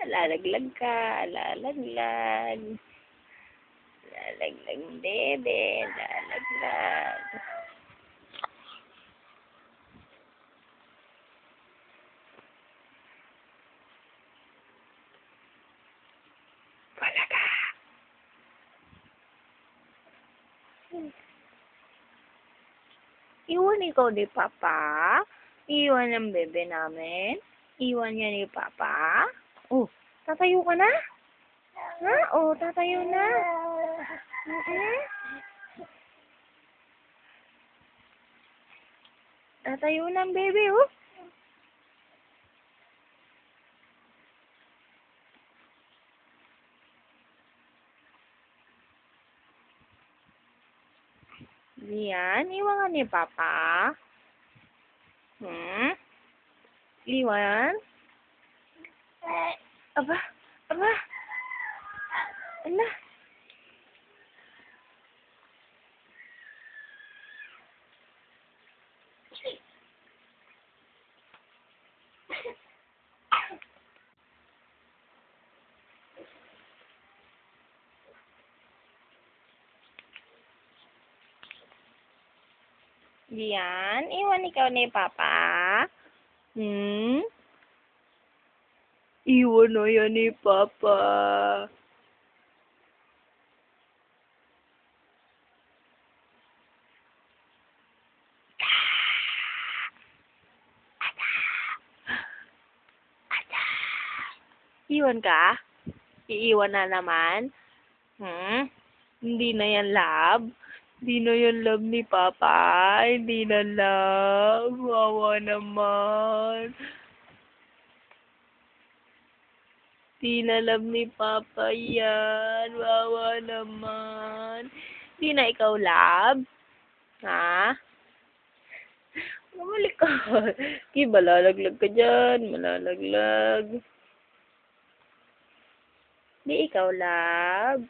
Alalaglag ka, alalaglag. Alalaglag, bebe, alalaglag. Wala ka. Iwan ikaw ni Papa. Iwan ang bebe namin. Iwan niya ni Papa. Oh, tatayo ka na? Ha? Oh, tatayo na. Tatayo na ang bebe, oh. Diyan, iwan ka ni Papa. Iwan? Aba, aba. Ala. Diyan, iwan ikaw ni Papa. Iwan na yan ni Papa. Iwan ka? Iiwan na naman? Hindi na yan love? Hindi na yan love ni Papa? Hindi na love? Wawa naman. Hindi na love ni Papa yan. Wawa naman. Hindi na ikaw love? Ha? Bumalik ka. Malalaglag ka dyan. Malalaglag. Di ikaw love?